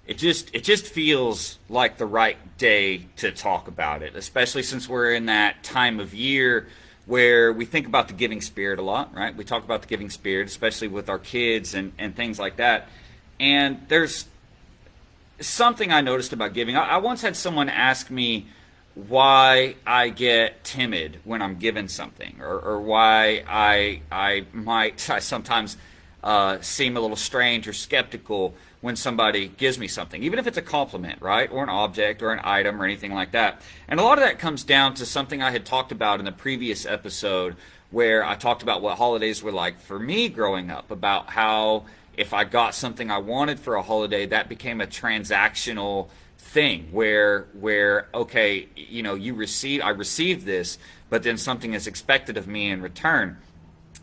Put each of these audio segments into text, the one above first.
it just feels like the right day to talk about it, especially since we're in that time of year where we think about the giving spirit a lot, right? We talk about the giving spirit, especially with our kids and things like that. And there's something I noticed about giving. I once had someone ask me why I get timid when I'm given something, or why I sometimes seem a little strange or skeptical when somebody gives me something, even if it's a compliment, right, or an object or an item or anything like that. And a lot of that comes down to something I had talked about in the previous episode, where I talked about what holidays were like for me growing up, about how if I got something I wanted for a holiday, that became a transactional thing where okay, I received this, but then something is expected of me in return.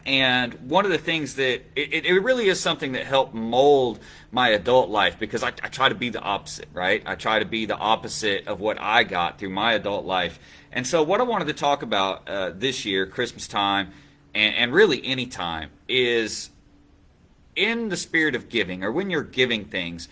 And one of the things that it really is something that helped mold my adult life, because I try to be the opposite, right? I try to be the opposite of what I got through my adult life. And so what I wanted to talk about this year, Christmas time, and really any time, is in the spirit of giving, or when you're giving things,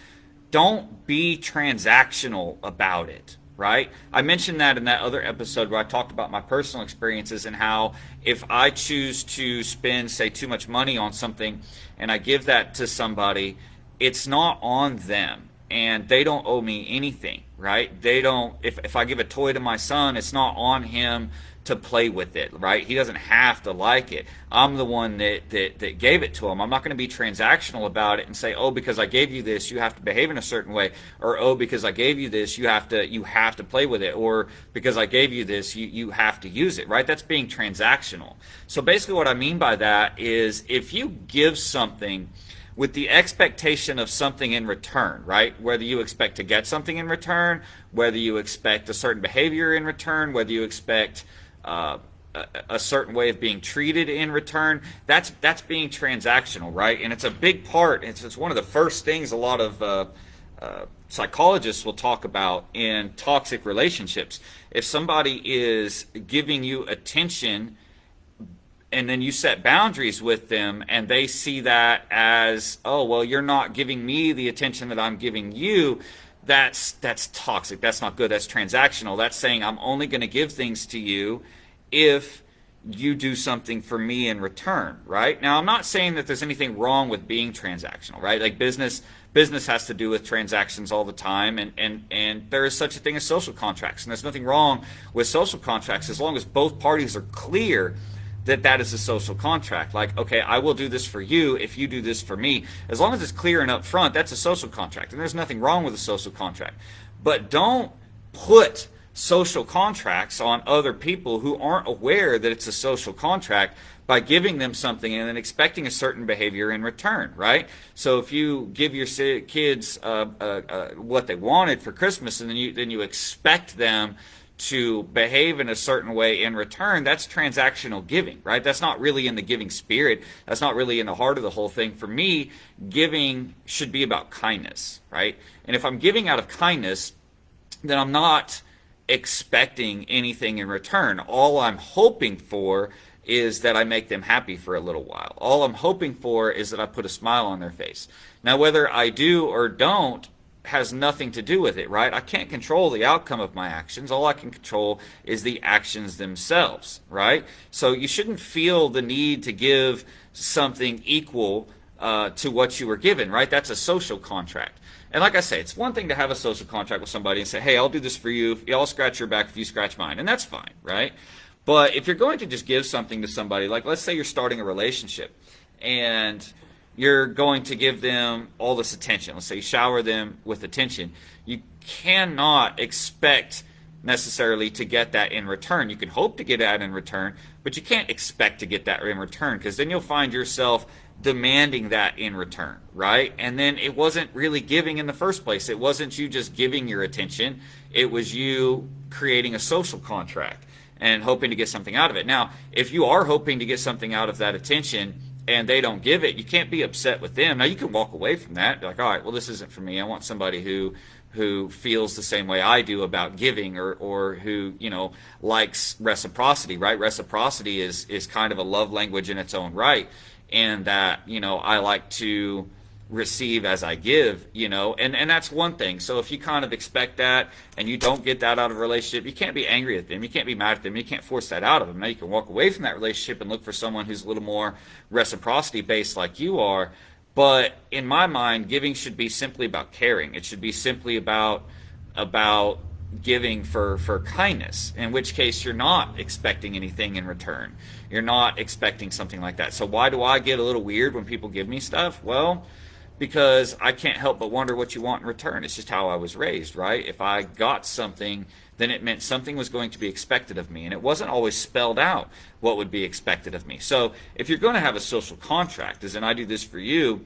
don't be transactional about it, right? I mentioned that in that other episode where I talked about my personal experiences and how if I choose to spend, say, too much money on something and I give that to somebody, it's not on them and they don't owe me anything, right? They don't, if I give a toy to my son, it's not on him to play with it, right? He doesn't have to like it. I'm the one that gave it to him. I'm not going to be transactional about it and say, oh, because I gave you this, you have to behave in a certain way, or oh, because I gave you this, you have to play with it, or because I gave you this, you have to use it, right? That's being transactional. So basically what I mean by that is if you give something with the expectation of something in return, right? Whether you expect to get something in return, whether you expect a certain behavior in return, whether you expect uh, a certain way of being treated in return, that's being transactional, right? And it's a big part. It's one of the first things a lot of psychologists will talk about in toxic relationships. If somebody is giving you attention and then you set boundaries with them and they see that as, oh, well, you're not giving me the attention that I'm giving you, that's toxic. That's not good. That's transactional. That's saying I'm only going to give things to you if you do something for me in return, right? Now, I'm not saying that there's anything wrong with being transactional, right? Like business has to do with transactions all the time, and there is such a thing as social contracts, and there's nothing wrong with social contracts as long as both parties are clear that that is a social contract. Like, okay, I will do this for you if you do this for me. As long as it's clear and upfront, that's a social contract, and there's nothing wrong with a social contract. But don't put social contracts on other people who aren't aware that it's a social contract by giving them something and then expecting a certain behavior in return, right? So if you give your kids what they wanted for Christmas, and then you expect them to behave in a certain way in return, that's transactional giving, right? That's not really in the giving spirit. That's not really in the heart of the whole thing. For me, giving should be about kindness, right? And if I'm giving out of kindness, then I'm not expecting anything in return. All I'm hoping for is that I make them happy for a little while. All I'm hoping for is that I put a smile on their face. Now, whether I do or don't has nothing to do with it, right? I can't control the outcome of my actions. All I can control is the actions themselves, right? So you shouldn't feel the need to give something equal to what you were given, right? That's a social contract. And like I say, it's one thing to have a social contract with somebody and say, hey, I'll do this for you. I'll scratch your back if you scratch mine. And that's fine, right? But if you're going to just give something to somebody, like let's say you're starting a relationship and you're going to give them all this attention. Let's say you shower them with attention. You cannot expect necessarily to get that in return. You can hope to get that in return, but you can't expect to get that in return, because then you'll find yourself demanding that in return, right? And then it wasn't really giving in the first place. It wasn't you just giving your attention. It was you creating a social contract and hoping to get something out of it. Now, if you are hoping to get something out of that attention and they don't give it, you can't be upset with them. Now, you can walk away from that. Be like, all right, well, this isn't for me. I want somebody who feels the same way I do about giving, or who, likes reciprocity, right? Reciprocity is kind of a love language in its own right. And that, I like to receive as I give, and that's one thing. So if you kind of expect that and you don't get that out of a relationship, you can't be angry at them, you can't be mad at them, you can't force that out of them. Now you can walk away from that relationship and look for someone who's a little more reciprocity based like you are. But in my mind, giving should be simply about caring. It should be simply about giving for kindness, in which case you're not expecting anything in return. You're not expecting something like that. So why do I get a little weird when people give me stuff? Well, because I can't help but wonder what you want in return. It's just how I was raised, right? If I got something, then it meant something was going to be expected of me, and it wasn't always spelled out what would be expected of me. So if you're going to have a social contract, as in I do this for you,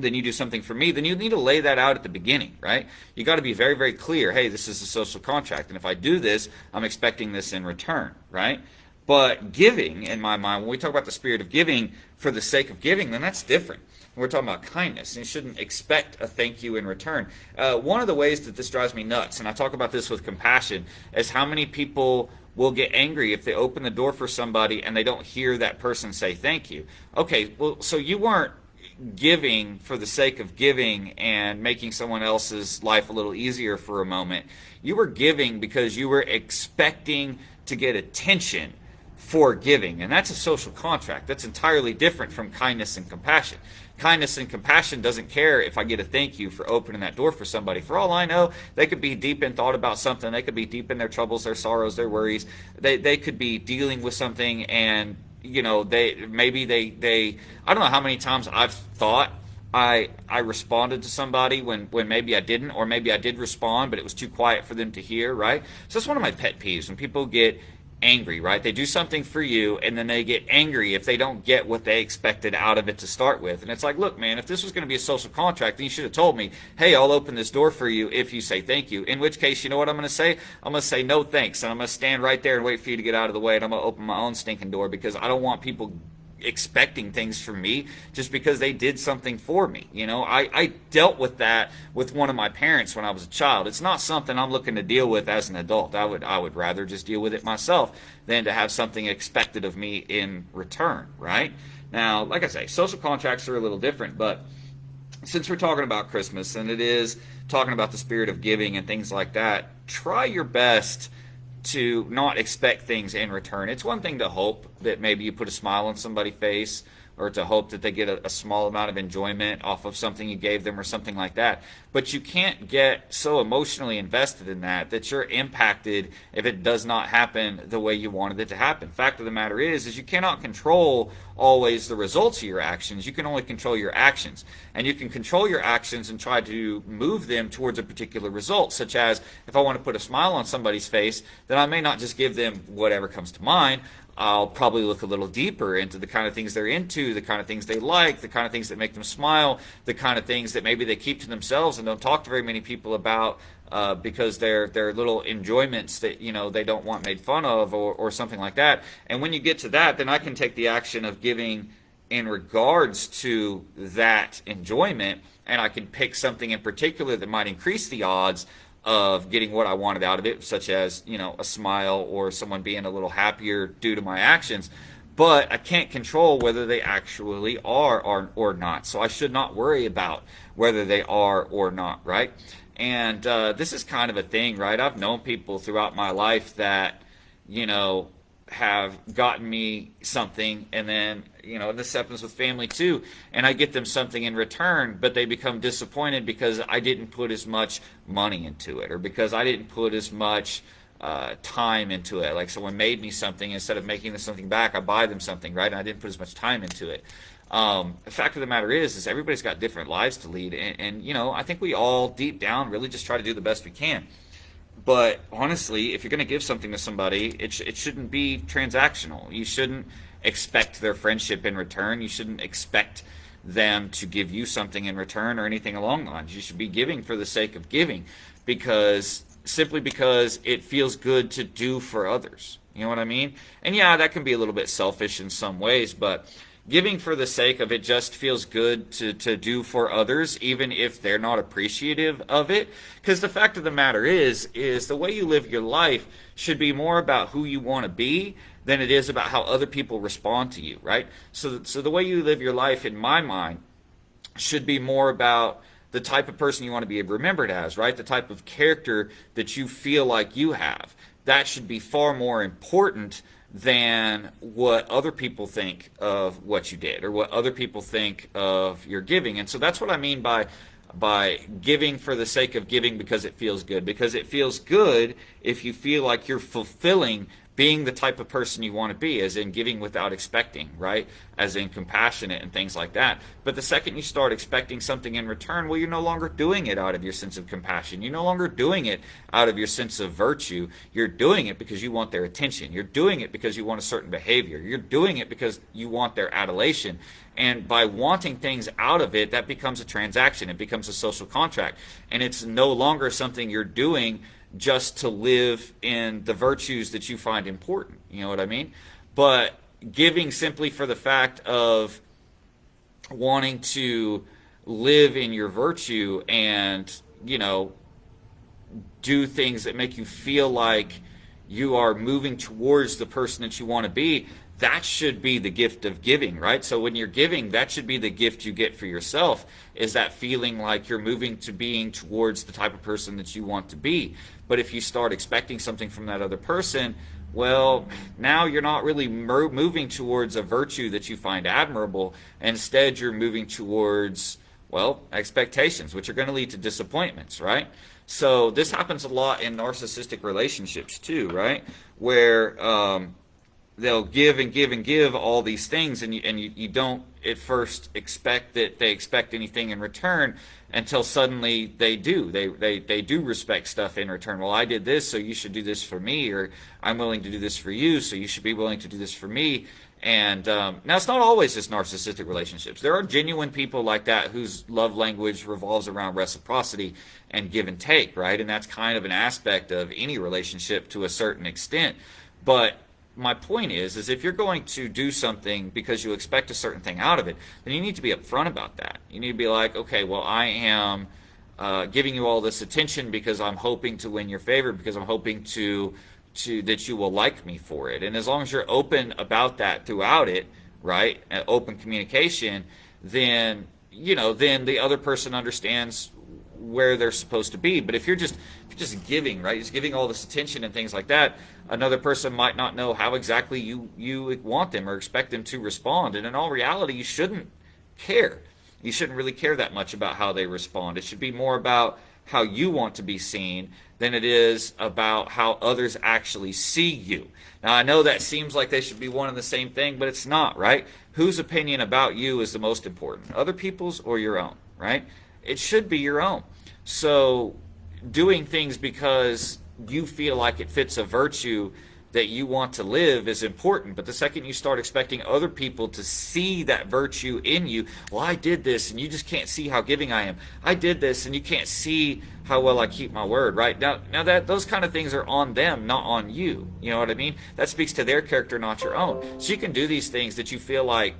then you do something for me, then you need to lay that out at the beginning, right? You got to be very, very clear, hey, this is a social contract, and if I do this, I'm expecting this in return, right? But giving, in my mind, when we talk about the spirit of giving for the sake of giving, then that's different. We're talking about kindness, and you shouldn't expect a thank you in return. One of the ways that this drives me nuts, and I talk about this with compassion, is how many people will get angry if they open the door for somebody and they don't hear that person say thank you. Okay, well, so you weren't giving for the sake of giving and making someone else's life a little easier for a moment. You were giving because you were expecting to get attention for giving, and that's a social contract. That's entirely different from kindness and compassion. Kindness and compassion doesn't care if I get a thank you for opening that door for somebody. For all I know, they could be deep in thought about something. They could be deep in their troubles, their sorrows, their worries. They could be dealing with something, and they I don't know how many times I've thought I responded to somebody when maybe I didn't, or maybe I did respond, but it was too quiet for them to hear, right? So that's one of my pet peeves, when people get angry, right? They do something for you, and then they get angry if they don't get what they expected out of it to start with. And it's like, look, man, if this was going to be a social contract, then you should have told me, hey, I'll open this door for you if you say thank you. In which case, you know what I'm going to say? I'm going to say no thanks, and I'm going to stand right there and wait for you to get out of the way, and I'm going to open my own stinking door, because I don't want people expecting things from me just because they did something for me. I dealt with that with one of my parents when I was a child. It's not something I'm looking to deal with as an adult. I would rather just deal with it myself than to have something expected of me in return, right? Now, like I say, social contracts are a little different, but since we're talking about Christmas and it is talking about the spirit of giving and things like that, try your best to not expect things in return. It's one thing to hope that maybe you put a smile on somebody's face, or to hope that they get a small amount of enjoyment off of something you gave them or something like that. But you can't get so emotionally invested in that you're impacted if it does not happen the way you wanted it to happen. Fact of the matter is you cannot control always the results of your actions. You can only control your actions. And you can control your actions and try to move them towards a particular result, such as if I want to put a smile on somebody's face, then I may not just give them whatever comes to mind. I'll probably look a little deeper into the kind of things they're into, the kind of things they like, the kind of things that make them smile, the kind of things that maybe they keep to themselves and don't talk to very many people about because they're little enjoyments that they don't want made fun of, or something like that. And when you get to that, then I can take the action of giving in regards to that enjoyment, and I can pick something in particular that might increase the odds of getting what I wanted out of it, such as, a smile or someone being a little happier due to my actions. But I can't control whether they actually are or not. So I should not worry about whether they are or not, right? And this is kind of a thing, right? I've known people throughout my life that, have gotten me something, and then this happens with family too, and I get them something in return, but they become disappointed because I didn't put as much money into it, or because I didn't put as much time into it. Like someone made me something, instead of making them something back, I buy them something, right? And I didn't put as much time into it. The fact of the matter is everybody's got different lives to lead, and I think we all deep down really just try to do the best we can. But honestly, if you're going to give something to somebody, it shouldn't be transactional. You shouldn't expect their friendship in return. You shouldn't expect them to give you something in return or anything along the lines. You should be giving for the sake of giving, simply because it feels good to do for others. You know what I mean? And yeah, that can be a little bit selfish in some ways, but giving for the sake of it just feels good to do for others, even if they're not appreciative of it. Because the fact of the matter is the way you live your life should be more about who you want to be than it is about how other people respond to you, right? So the way you live your life, in my mind, should be more about the type of person you want to be remembered as, right? The type of character that you feel like you have. That should be far more important than what other people think of what you did or what other people think of your giving. And so that's what I mean by giving for the sake of giving because it feels good. Because it feels good if you feel like you're fulfilling being the type of person you want to be, as in giving without expecting, right? As in compassionate and things like that. But the second you start expecting something in return, well, you're no longer doing it out of your sense of compassion. You're no longer doing it out of your sense of virtue. You're doing it because you want their attention. You're doing it because you want a certain behavior. You're doing it because you want their adulation. And by wanting things out of it, that becomes a transaction. It becomes a social contract. And it's no longer something you're doing just to live in the virtues that you find important. You know what I mean? But giving simply for the fact of wanting to live in your virtue and, do things that make you feel like you are moving towards the person that you want to be, that should be the gift of giving, right? So when you're giving, that should be the gift you get for yourself, is that feeling like you're moving to being towards the type of person that you want to be. But if you start expecting something from that other person, well, now you're not really moving towards a virtue that you find admirable. Instead, you're moving towards, well, expectations, which are going to lead to disappointments, right? So this happens a lot in narcissistic relationships too, right? Where they'll give and give and give all these things, and you don't at first expect that they expect anything in return until suddenly they do. They do respect stuff in return. Well, I did this, so you should do this for me, or I'm willing to do this for you, so you should be willing to do this for me. And now it's not always just narcissistic relationships. There are genuine people like that whose love language revolves around reciprocity and give and take, right? And that's kind of an aspect of any relationship to a certain extent. But my point is if you're going to do something because you expect a certain thing out of it, then you need to be upfront about that. You need to be like, okay, well, I am giving you all this attention because I'm hoping to win your favor, because I'm hoping to that you will like me for it. And as long as you're open about that throughout it, right, open communication, then then the other person understands where they're supposed to be. But if you're just giving, right, just giving all this attention and things like that, another person might not know how exactly you want them or expect them to respond. And in all reality, you shouldn't care. You shouldn't really care that much about how they respond. It should be more about how you want to be seen than it is about how others actually see you. Now, I know that seems like they should be one and the same thing, but it's not, right? Whose opinion about you is the most important? Other people's or your own, right? It should be your own. So doing things because you feel like it fits a virtue that you want to live is important. But the second you start expecting other people to see that virtue in you, well, I did this and you just can't see how giving I am. I did this and you can't see how well I keep my word, right? Now that those kind of things are on them, not on you. You know what I mean? That speaks to their character, not your own. So you can do these things that you feel like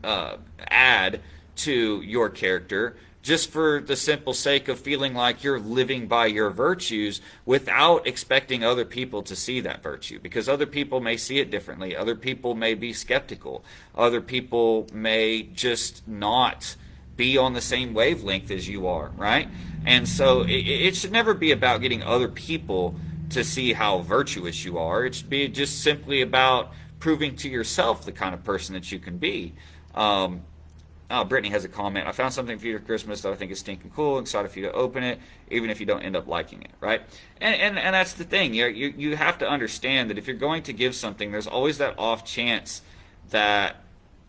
add to your character, just for the simple sake of feeling like you're living by your virtues without expecting other people to see that virtue. Because other people may see it differently. Other people may be skeptical. Other people may just not be on the same wavelength as you are, right? And so it should never be about getting other people to see how virtuous you are. It should be just simply about proving to yourself the kind of person that you can be. Brittany has a comment. I found something for you for Christmas that I think is stinking cool. Excited for you to open it, even if you don't end up liking it, right? And that's the thing. You have to understand that if you're going to give something, there's always that off chance that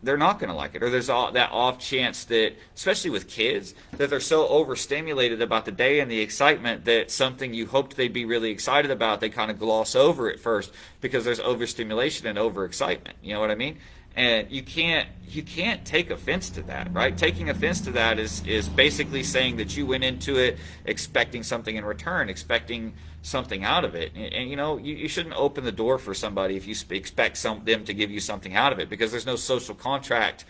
they're not going to like it, or there's that off chance that, especially with kids, that they're so overstimulated about the day and the excitement that something you hoped they'd be really excited about, they kind of gloss over at first because there's overstimulation and overexcitement. You know what I mean? And you can't take offense to that, right? Taking offense to that is basically saying that you went into it expecting something in return, expecting something out of it. And you shouldn't open the door for somebody if you expect them to give you something out of it, because there's no social contract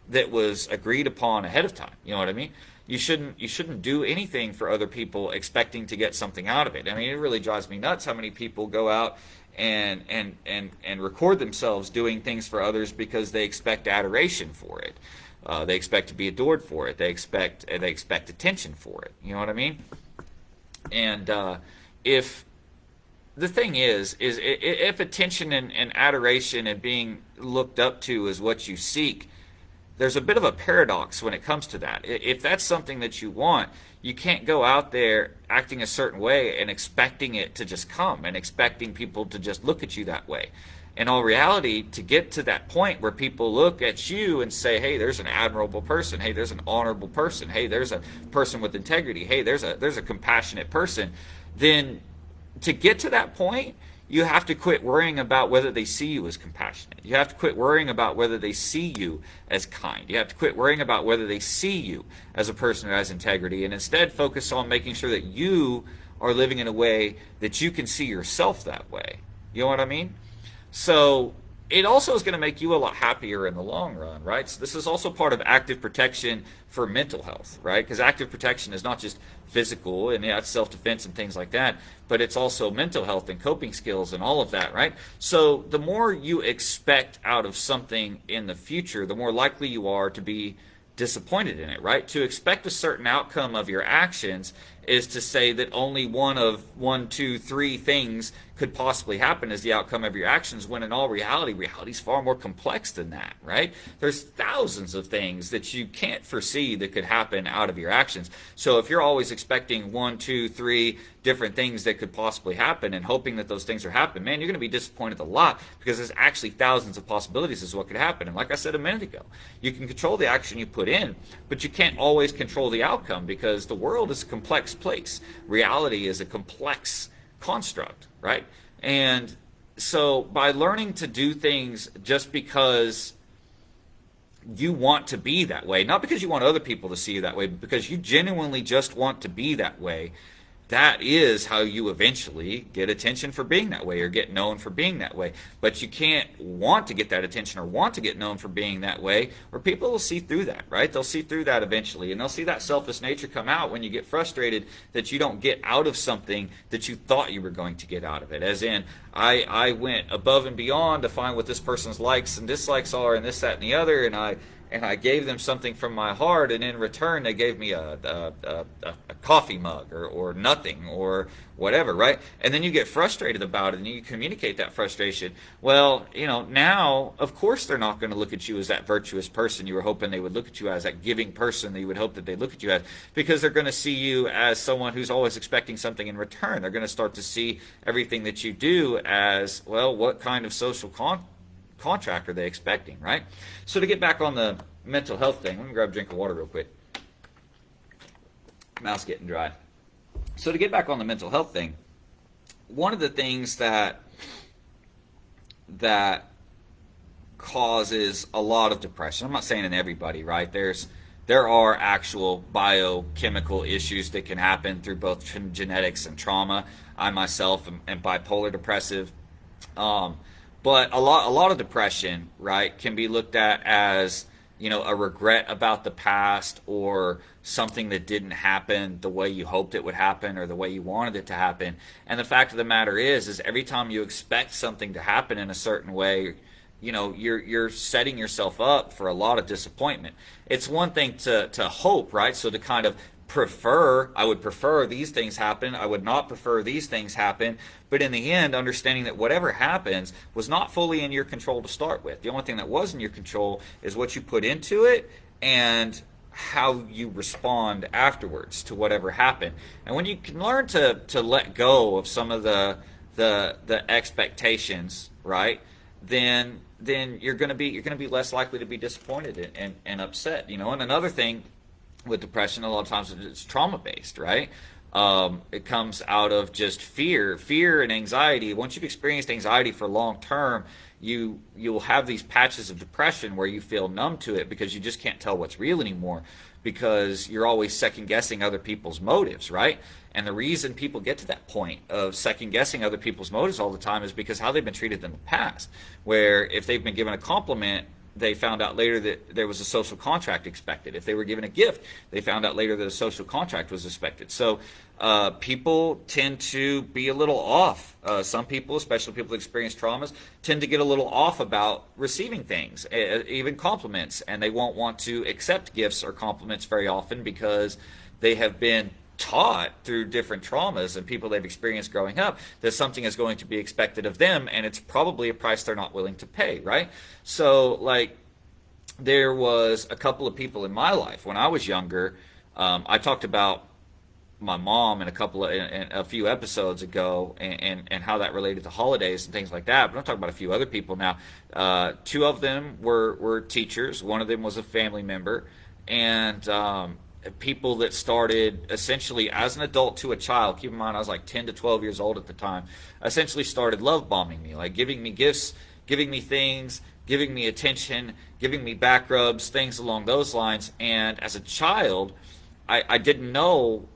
that was agreed upon ahead of time. You know what I mean? You shouldn't do anything for other people expecting to get something out of it. I mean, it really drives me nuts how many people go out and record themselves doing things for others because they expect adoration for it. They expect to be adored for it. They expect attention for it. You know what I mean? And if the thing is if attention and adoration and being looked up to is what you seek, there's a bit of a paradox when it comes to that. If that's something that you want, you can't go out there acting a certain way and expecting it to just come and expecting people to just look at you that way. In all reality, to get to that point where people look at you and say, hey, there's an admirable person, hey, there's an honorable person, hey, there's a person with integrity, hey, there's a compassionate person, then to get to that point, you have to quit worrying about whether they see you as compassionate. You have to quit worrying about whether they see you as kind. You have to quit worrying about whether they see you as a person who has integrity, and instead focus on making sure that you are living in a way that you can see yourself that way. You know what I mean? So it also is going to make you a lot happier in the long run, right? So this is also part of active protection for mental health, right? Because active protection is not just physical, and yeah, it's self-defense and things like that, but it's also mental health and coping skills and all of that, right? So the more you expect out of something in the future, the more likely you are to be disappointed in it, right? To expect a certain outcome of your actions is to say that only one of 1, 2, 3 things could possibly happen as the outcome of your actions, when in all reality, reality is far more complex than that, right? There's thousands of things that you can't foresee that could happen out of your actions. So if you're always expecting 1, 2, 3 different things that could possibly happen and hoping that those things are happening, man, you're going to be disappointed a lot, because there's actually thousands of possibilities as to what could happen. And like I said a minute ago, you can control the action you put in, but you can't always control the outcome, because the world is a complex place. Reality is a complex construct, right? And so by learning to do things just because you want to be that way, not because you want other people to see you that way, but because you genuinely just want to be that way, that is how you eventually get attention for being that way, or get known for being that way. But you can't want to get that attention or want to get known for being that way, or people will see through that, right? They'll see through that eventually, and they'll see that selfish nature come out when you get frustrated that you don't get out of something that you thought you were going to get out of it. As in, I went above and beyond to find what this person's likes and dislikes are, and this, that, and the other, and I gave them something from my heart, and in return they gave me a coffee mug or nothing or whatever, right? And then you get frustrated about it, and you communicate that frustration. Well, now, of course they're not going to look at you as that virtuous person you were hoping they would look at you as, that giving person that you would hope that they look at you as, because they're going to see you as someone who's always expecting something in return. They're going to start to see everything that you do as, well, what kind of social contract are they expecting, right? So to get back on the mental health thing, let me grab a drink of water real quick. Mouth's getting dry. So to get back on the mental health thing, one of the things that causes a lot of depression, I'm not saying in everybody, right? There are actual biochemical issues that can happen through both genetics and trauma. I myself am bipolar depressive. But a lot of depression, right, can be looked at as, a regret about the past, or something that didn't happen the way you hoped it would happen or the way you wanted it to happen. And the fact of the matter is every time you expect something to happen in a certain way, you're setting yourself up for a lot of disappointment. It's one thing to hope, right? So to kind of I would prefer these things happen, I would not prefer these things happen, but in the end, understanding that whatever happens was not fully in your control to start with. The only thing that was in your control is what you put into it and how you respond afterwards to whatever happened. And when you can learn to let go of some of the expectations, right, then you're going to be less likely to be disappointed and upset. And another thing with depression, a lot of times it's trauma-based, right? It comes out of just fear and anxiety. Once you've experienced anxiety for long term, you'll have these patches of depression where you feel numb to it, because you just can't tell what's real anymore, because you're always second-guessing other people's motives, right? And the reason people get to that point of second-guessing other people's motives all the time is because how they've been treated in the past, where if they've been given a compliment, they found out later that there was a social contract expected. If they were given a gift, they found out later that a social contract was expected. So people tend to be a little off. Some people, especially people that experience traumas, tend to get a little off about receiving things, even compliments, and they won't want to accept gifts or compliments very often because they have been taught through different traumas and people they've experienced growing up that something is going to be expected of them, and it's probably a price they're not willing to pay, right? So, like, there was a couple of people in my life when I was younger. I talked about my mom in a few episodes ago, and how that related to holidays and things like that. But I'm talking about a few other people now. Two of them were teachers. One of them was a family member, and people that started essentially as an adult to a child. Keep in mind, I was like 10 to 12 years old at the time. Essentially started love bombing me, like giving me gifts, giving me things, giving me attention, giving me back rubs, things along those lines. And as a child, I didn't know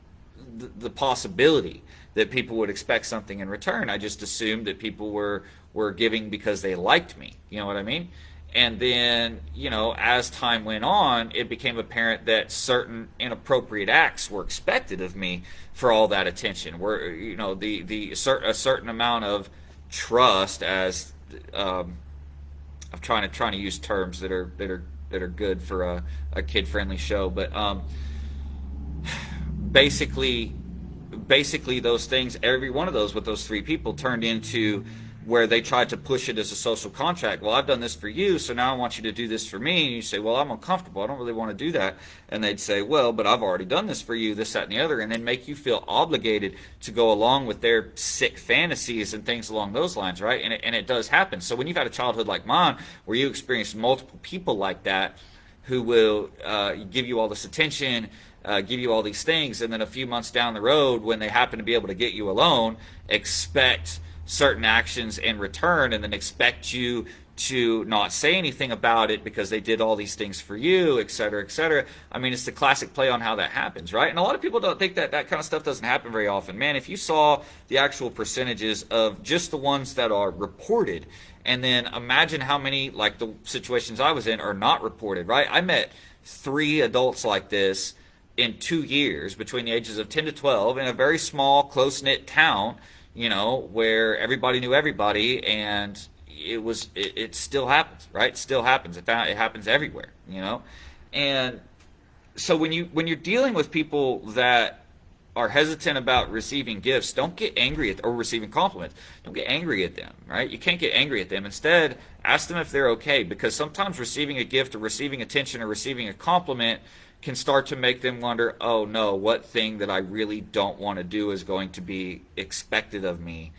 the possibility that people would expect something in return. I just assumed that people were giving because they liked me. You know what I mean? And then, as time went on, it became apparent that certain inappropriate acts were expected of me for all that attention. Where, a certain amount of trust, as I'm trying to use terms that are good for a kid friendly show, but basically those things, every one of those with those three people turned into where they tried to push it as a social contract. Well, I've done this for you, so now I want you to do this for me. And you say, well, I'm uncomfortable. I don't really want to do that. And they'd say, well, but I've already done this for you, this, that, and the other, and then make you feel obligated to go along with their sick fantasies and things along those lines, right? And it does happen. So when you've had a childhood like mine, where you experience multiple people like that who will give you all this attention, give you all these things, and then a few months down the road, when they happen to be able to get you alone, expect certain actions in return, and then expect you to not say anything about it because they did all these things for you, et cetera, et cetera. I mean, it's the classic play on how that happens, right? And a lot of people don't think that kind of stuff doesn't happen very often. Man, if you saw the actual percentages of just the ones that are reported, and then imagine how many, like the situations I was in, are not reported, right? I met 3 adults like this in 2 years between the ages of 10 to 12 in a very small, close-knit town, where everybody knew everybody, and it still happens, right? It still happens. It happens everywhere, And so when you're dealing with people that are hesitant about receiving gifts, don't get angry or receiving compliments. Don't get angry at them, right? You can't get angry at them. Instead, ask them if they're okay, because sometimes receiving a gift or receiving attention or receiving a compliment can start to make them wonder, oh no, what thing that I really don't want to do is going to be expected of me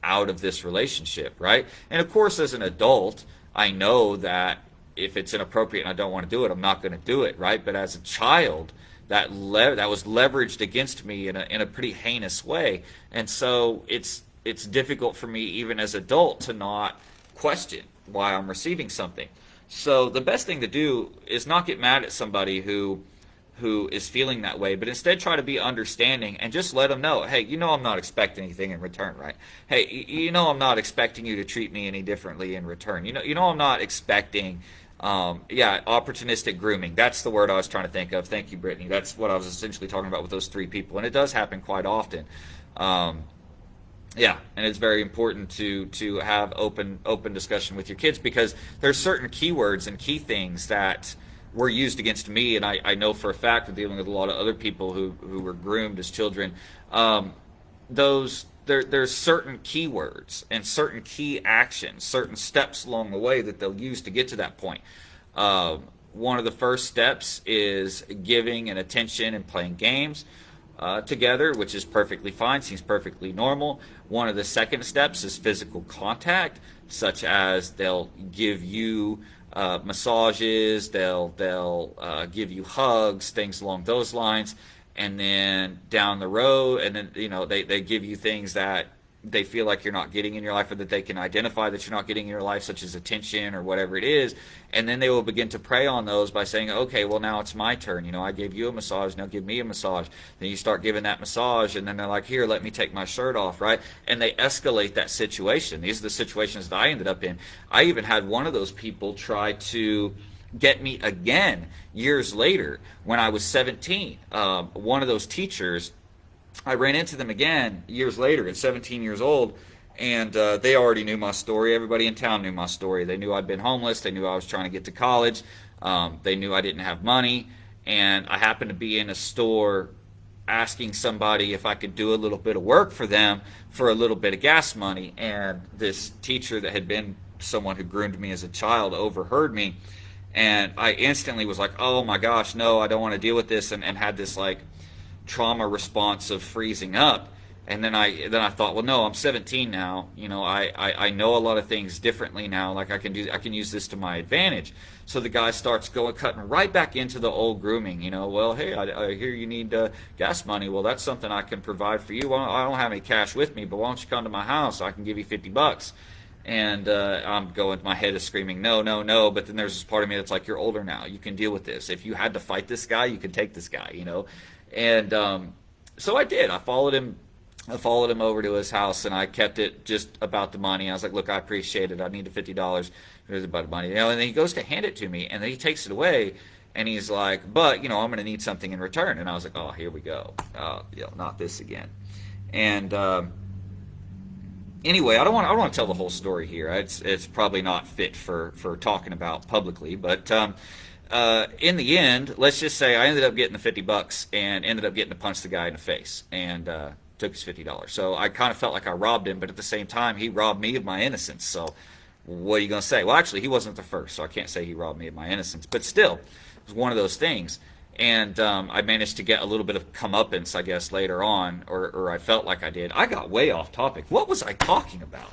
out of this relationship, right? And of course, as an adult, I know that if it's inappropriate and I don't want to do it, I'm not going to do it, right? But as a child, that was leveraged against me in a pretty heinous way, and so it's difficult for me even as an adult to not question why I'm receiving something. So the best thing to do is not get mad at somebody who is feeling that way, but instead try to be understanding and just let them know, hey, I'm not expecting anything in return, right? Hey, I'm not expecting you to treat me any differently in return. I'm not expecting, opportunistic grooming. That's the word I was trying to think of. Thank you, Brittany. That's what I was essentially talking about with those 3 people, and it does happen quite often. And it's very important to have open discussion with your kids, because there's certain keywords and key things that were used against me, and I know for a fact of dealing with a lot of other people who were groomed as children. There's certain keywords and certain key actions, certain steps along the way that they'll use to get to that point. One of the first steps is giving and attention and playing games together, which is perfectly fine, seems perfectly normal. One of the second steps is physical contact, such as they'll give you massages, they'll give you hugs, things along those lines. And then down the road, and then they give you things that they feel like you're not getting in your life, or that they can identify that you're not getting in your life, such as attention or whatever it is. And then they will begin to prey on those by saying, okay, well, now it's my turn. I gave you a massage, now give me a massage. Then you start giving that massage, and then they're like, here, let me take my shirt off, right? And they escalate that situation. These are the situations that I ended up in. I even had one of those people try to get me again years later when I was 17. One of those teachers, I ran into them again years later at 17 years old, and they already knew my story. Everybody in town knew my story. They knew I'd been homeless. They knew I was trying to get to college. They knew I didn't have money, and I happened to be in a store asking somebody if I could do a little bit of work for them for a little bit of gas money. And this teacher that had been someone who groomed me as a child overheard me, and I instantly was like, oh my gosh, no, I don't want to deal with this, and had this like trauma response of freezing up. And then I thought, well, no, I'm 17 now. I know a lot of things differently now. Like I can use this to my advantage. So the guy starts cutting right back into the old grooming. Well, hey, I hear you need gas money. Well, that's something I can provide for you. Well, I don't have any cash with me, but why don't you come to my house? I can give you $50. And I'm going, my head is screaming, no, no, no. But then there's this part of me that's like, you're older now. You can deal with this. If you had to fight this guy, you can take this guy, And so I did. I followed him over to his house, and I kept it just about the money. I was like, look, I appreciate it. I need the $50. Here's about the money. And then he goes to hand it to me, and then he takes it away, and he's like, but, I'm going to need something in return. And I was like, oh, here we go. Not this again. And anyway, I don't want to tell the whole story here. It's probably not fit for talking about publicly, but in the end, let's just say I ended up getting the $50 and ended up getting to punch the guy in the face, and took his $50. So I kind of felt like I robbed him, but at the same time, he robbed me of my innocence. So what are you going to say? Well, actually, he wasn't the first, so I can't say he robbed me of my innocence. But still, it was one of those things. And I managed to get a little bit of comeuppance, I guess, later on, or I felt like I did. I got way off topic. What was I talking about?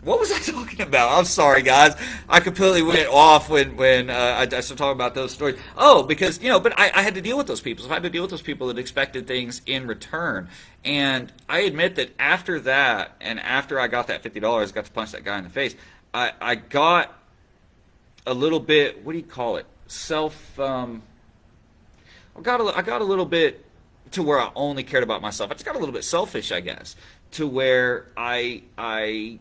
What was I talking about? I'm sorry, guys. I completely went off when I started talking about those stories. Oh, because, but I had to deal with those people. So I had to deal with those people that expected things in return. And I admit that after that, and after I got that $50, got to punch that guy in the face, I got a little bit, what do you call it? I got a little bit to where I only cared about myself. I just got a little bit selfish, I guess, to where I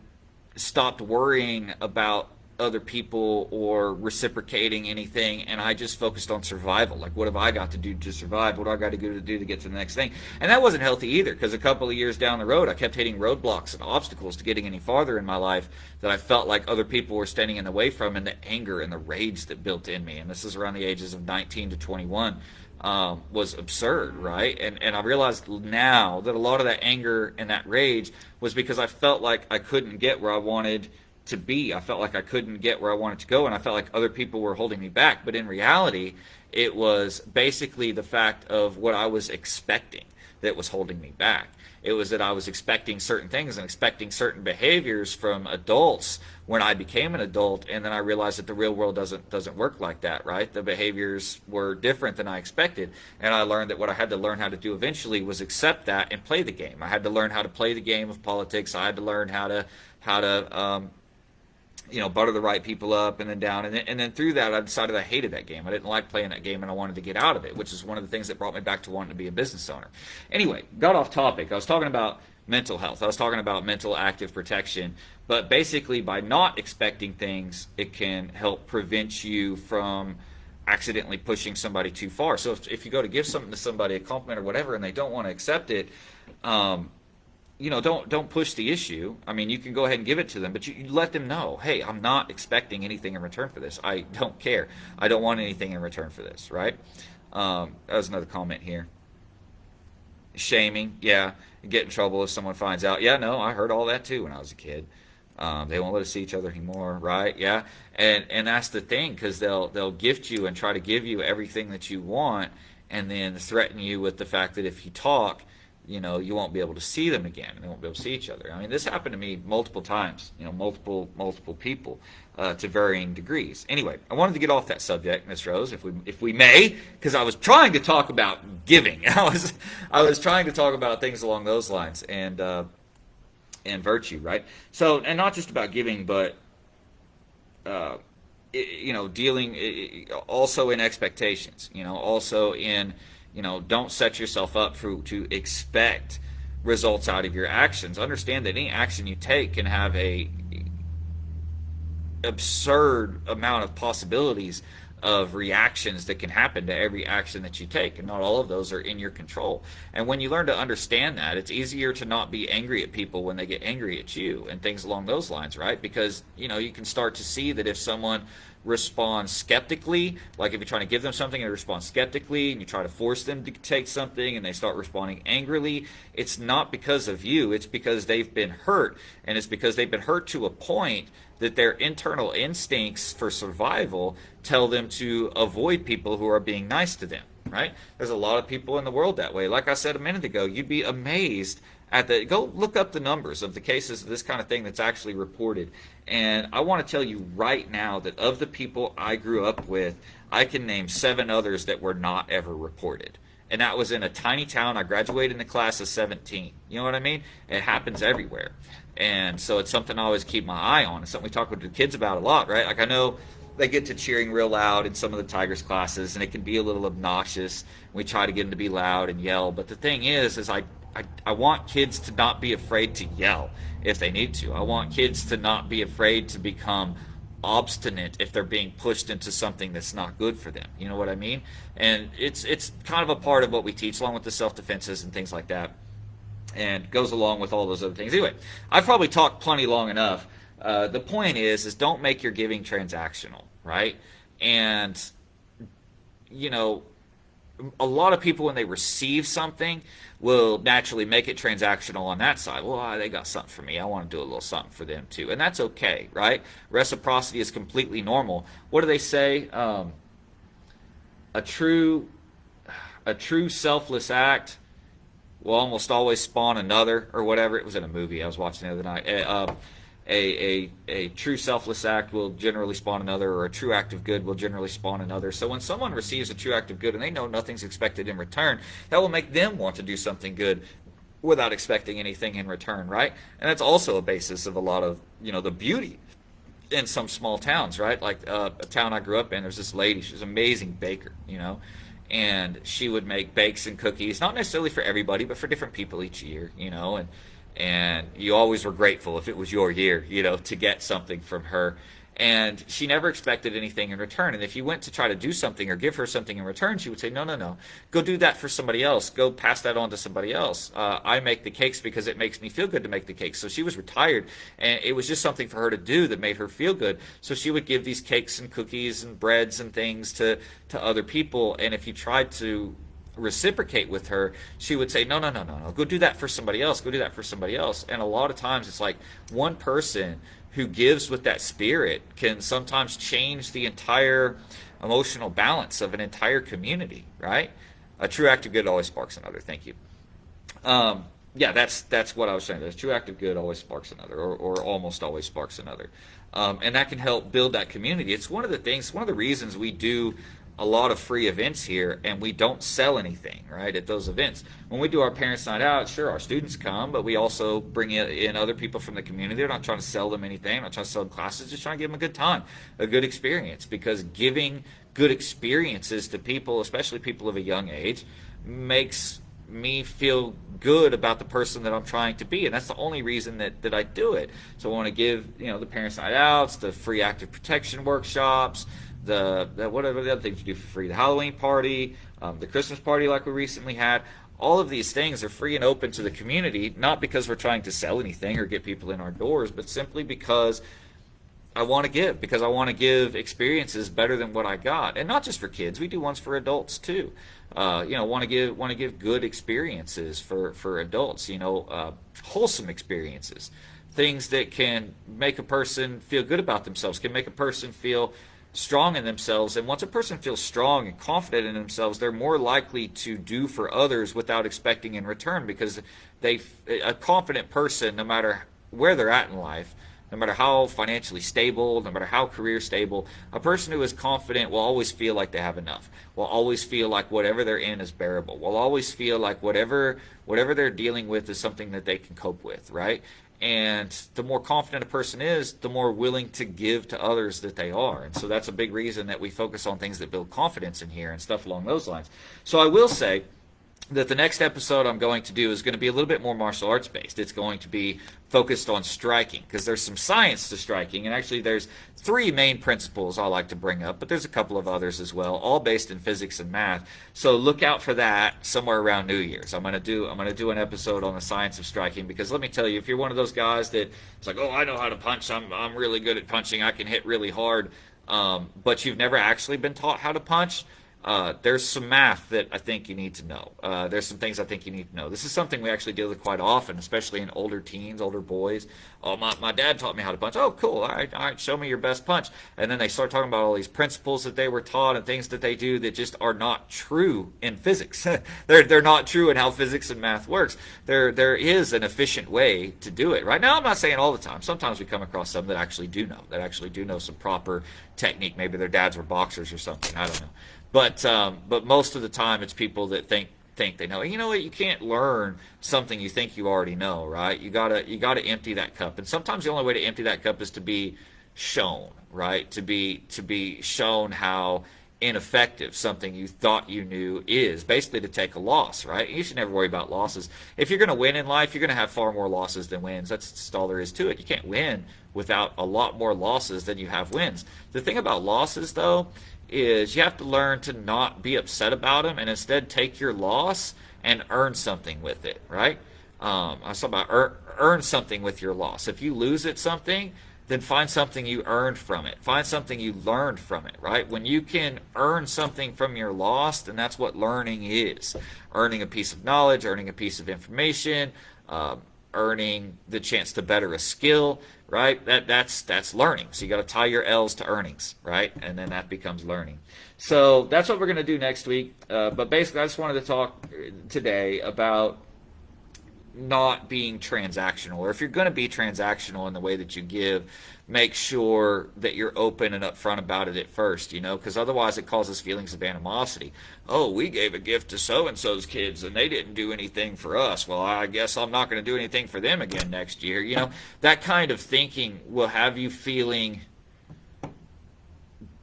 stopped worrying about other people or reciprocating anything, and I just focused on survival. Like, what have I got to do to survive? What do I got to do to get to the next thing? And that wasn't healthy either, because a couple of years down the road, I kept hitting roadblocks and obstacles to getting any farther in my life that I felt like other people were standing in the way from, and the anger and the rage that built in me. And this is around the ages of 19 to 21. Was absurd, right? And I realized now that a lot of that anger and that rage was because I felt like I couldn't get where I wanted to be. I felt like I couldn't get where I wanted to go, and I felt like other people were holding me back. But in reality, it was basically the fact of what I was expecting that was holding me back. It was that I was expecting certain things and expecting certain behaviors from adults when I became an adult, and then I realized that the real world doesn't work like that, right? The behaviors were different than I expected, and I learned that what I had to learn how to do eventually was accept that and play the game. I had to learn how to play the game of politics. I had to learn how to butter the right people up and then down. And then through that, I decided I hated that game. I didn't like playing that game, and I wanted to get out of it, which is one of the things that brought me back to wanting to be a business owner. Anyway, got off topic. I was talking about mental health. I was talking about mental active protection. But basically, by not expecting things, it can help prevent you from accidentally pushing somebody too far. So if you go to give something to somebody, a compliment or whatever, and they don't want to accept it, don't push the issue. I mean, you can go ahead and give it to them, but you let them know, hey, I'm not expecting anything in return for this. I don't care. I don't want anything in return for this, right? That was another comment here. Shaming, yeah. Get in trouble if someone finds out. Yeah, no, I heard all that too when I was a kid. They won't let us see each other anymore, right? Yeah, and that's the thing, because they'll gift you and try to give you everything that you want, and then threaten you with the fact that if you talk, you won't be able to see them again, and they won't be able to see each other. I mean, this happened to me multiple times, multiple people, to varying degrees. Anyway, I wanted to get off that subject, Miss Rose, if we may, because I was trying to talk about giving. I was trying to talk about things along those lines, and virtue, right? So, and not just about giving, but uh, dealing also in expectations, also in, don't set yourself up to expect results out of your actions. Understand that any action you take can have a absurd amount of possibilities of reactions that can happen to every action that you take, and not all of those are in your control. And when you learn to understand that, it's easier to not be angry at people when they get angry at you and things along those lines, right? Because you can start to see that if someone responds skeptically, like if you're trying to give them something and they respond skeptically, and you try to force them to take something and they start responding angrily, it's not because of you, it's because they've been hurt, and it's because they've been hurt to a point that their internal instincts for survival tell them to avoid people who are being nice to them, right? There's a lot of people in the world that way. Like I said a minute ago, you'd be amazed go look up the numbers of the cases of this kind of thing that's actually reported. And I want to tell you right now that of the people I grew up with, I can name 7 others that were not ever reported. And that was in a tiny town. I graduated in the class of 17. You know what I mean? It happens everywhere. And so it's something I always keep my eye on. It's something we talk with the kids about a lot, right? Like, I know they get to cheering real loud in some of the Tigers classes, and it can be a little obnoxious. We try to get them to be loud and yell. But the thing is I want kids to not be afraid to yell if they need to. I want kids to not be afraid to become obstinate if they're being pushed into something that's not good for them. You know what I mean? And it's kind of a part of what we teach, along with the self-defenses and things like that, and goes along with all those other things. Anyway, I've probably talked plenty long enough. The point is don't make your giving transactional, right? And a lot of people, when they receive something, will naturally make it transactional on that side. Well, they got something for me, I want to do a little something for them too. And that's okay, right? Reciprocity is completely normal. What do they say? A true selfless act will almost always spawn another, or whatever. It was in a movie I was watching the other night. A true selfless act will generally spawn another, or a true act of good will generally spawn another. So when someone receives a true act of good and they know nothing's expected in return, that will make them want to do something good without expecting anything in return, right? And that's also a basis of a lot of the beauty in some small towns, right? Like a town I grew up in, there's this lady. She was an amazing baker, and she would make bakes and cookies, not necessarily for everybody, but for different people each year, and you always were grateful if it was your year, to get something from her. And she never expected anything in return. And if you went to try to do something or give her something in return, she would say, no, no, no, go do that for somebody else. Go pass that on to somebody else. I make the cakes because it makes me feel good to make the cakes. So she was retired, and it was just something for her to do that made her feel good. So she would give these cakes and cookies and breads and things to other people. And if you tried to reciprocate with her, she would say, no, no, no, no, no, go do that for somebody else. Go do that for somebody else. And a lot of times it's like one person who gives with that spirit can sometimes change the entire emotional balance of an entire community, right? A true act of good always sparks another. Thank you. Yeah, that's what I was saying. A true act of good always sparks another, or almost always sparks another. And that can help build that community. It's one of the reasons we do a lot of free events here, and we don't sell anything, right, at those events. When we do our Parents' Night Out, sure, our students come, but we also bring in other people from the community. We're not trying to sell them anything. We're not trying to sell them classes, just trying to give them a good time, a good experience, because giving good experiences to people, especially people of a young age, makes me feel good about the person that I'm trying to be, and that's the only reason that I do it. So I want to give the Parents' Night Outs, the free active protection workshops, the whatever the other things you do for free, the Halloween party, the Christmas party like we recently had. All of these things are free and open to the community, not because we're trying to sell anything or get people in our doors, but simply because I want to give, because I want to give experiences better than what I got. And not just for kids, we do ones for adults too. Want to give good experiences for adults, wholesome experiences, things that can make a person feel good about themselves, can make a person feel strong in themselves. And once a person feels strong and confident in themselves, they're more likely to do for others without expecting in return, because a confident person, no matter where they're at in life, no matter how financially stable, no matter how career stable, a person who is confident will always feel like they have enough. Will always feel like whatever they're in is bearable. Will always feel like whatever they're dealing with is something that they can cope with, right? And the more confident a person is, the more willing to give to others that they are. And so that's a big reason that we focus on things that build confidence in here and stuff along those lines. So I will say that the next episode I'm going to do is going to be a little bit more martial arts based. It's going to be focused on striking, because there's some science to striking, and actually there's three main principles I like to bring up, but there's a couple of others as well, all based in physics and math. So look out for that somewhere around New Year's. I'm going to do an episode on the science of striking, because let me tell you, if you're one of those guys that it's like, oh, I know how to punch, I'm really good at punching, I can hit really hard, but you've never actually been taught how to punch, there's some math that I think you need to know. There's some things I think you need to know. This is something we actually deal with quite often, especially in older teens, older boys. Oh, my dad taught me how to punch. Oh, cool. All right, show me your best punch. And then they start talking about all these principles that they were taught and things that they do that just are not true in physics. They're not true in how physics and math works. There is an efficient way to do it. Right now, I'm not saying all the time. Sometimes we come across some that actually do know some proper technique. Maybe their dads were boxers or something. I don't know. But most of the time, it's people that think they know. You know what? You can't learn something you think you already know, right? You gotta empty that cup. And sometimes the only way to empty that cup is to be shown, right? To be shown how ineffective something you thought you knew is. Basically, to take a loss, right? You should never worry about losses. If you're going to win in life, you're going to have far more losses than wins. That's just all there is to it. You can't win without a lot more losses than you have wins. The thing about losses, though, is you have to learn to not be upset about them and instead take your loss and earn something with it, right? I was talking about earn something with your loss. If you lose at something, then find something you earned from it. Find something you learned from it, right? When you can earn something from your loss, then that's what learning is. Earning a piece of knowledge, earning a piece of information, earning the chance to better a skill, right? That's learning. So you got to tie your L's to earnings, right? And then that becomes learning. So that's what we're going to do next week. But basically, I just wanted to talk today about not being transactional. Or if you're going to be transactional in the way that you give, make sure that you're open and upfront about it at first, because otherwise it causes feelings of animosity. Oh, we gave a gift to so-and-so's kids and they didn't do anything for us. Well, I guess I'm not going to do anything for them again next year. That kind of thinking will have you feeling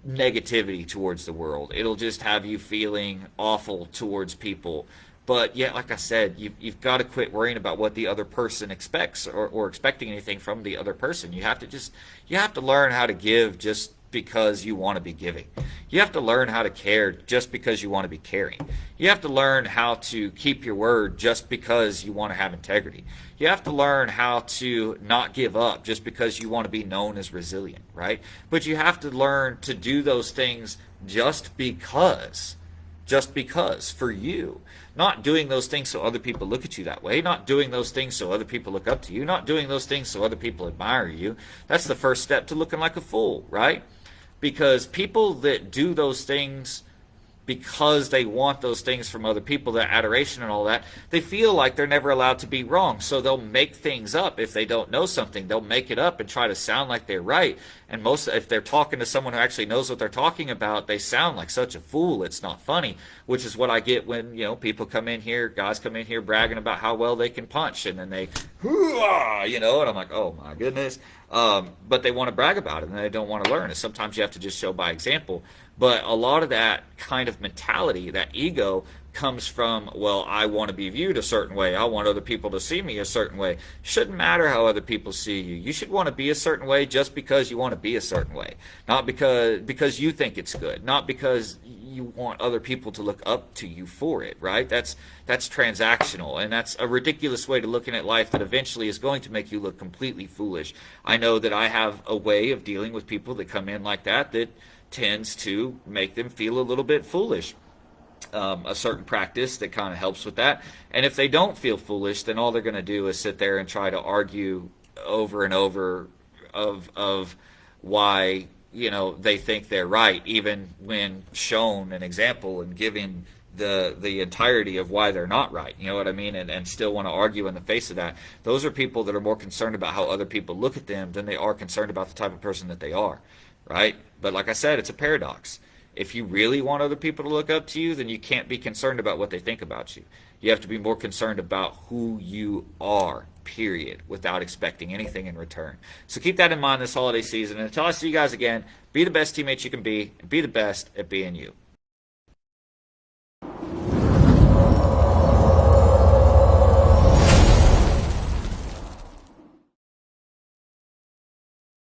negativity towards the world. It'll just have you feeling awful towards people. But yeah, like I said, you've got to quit worrying about what the other person expects or expecting anything from the other person. You have to learn how to give just because you want to be giving. You have to learn how to care just because you want to be caring. You have to learn how to keep your word just because you want to have integrity. You have to learn how to not give up just because you want to be known as resilient, right? But you have to learn to do those things just because for you. Not doing those things so other people look at you that way, not doing those things so other people look up to you, not doing those things so other people admire you. That's the first step to looking like a fool, right? Because people that do those things because they want those things from other people, that adoration and all that, they feel like they're never allowed to be wrong. So they'll make things up. If they don't know something, they'll make it up and try to sound like they're right. And if they're talking to someone who actually knows what they're talking about, they sound like such a fool. It's not funny, which is what I get when, people come in here, guys come in here bragging about how well they can punch, and then they, hoo-ah, and I'm like, oh my goodness. But they want to brag about it and they don't want to learn. And sometimes you have to just show by example. But a lot of that kind of mentality, that ego, comes from, well, I want to be viewed a certain way. I want other people to see me a certain way. Shouldn't matter how other people see you. You should want to be a certain way just because you want to be a certain way. Not because you think it's good. Not because you want other people to look up to you for it, right? That's transactional, and that's a ridiculous way to looking at life that eventually is going to make you look completely foolish. I know that I have a way of dealing with people that come in like that tends to make them feel a little bit foolish. A certain practice that kind of helps with that. And if they don't feel foolish, then all they're going to do is sit there and try to argue over and over of why they think they're right, even when shown an example and given the entirety of why they're not right. You know what I mean? And still want to argue in the face of that. Those are people that are more concerned about how other people look at them than they are concerned about the type of person that they are, right? But like I said, it's a paradox. If you really want other people to look up to you, then you can't be concerned about what they think about you. You have to be more concerned about who you are, period, without expecting anything in return. So keep that in mind this holiday season. And until I see you guys again, be the best teammates you can be, and be the best at being you.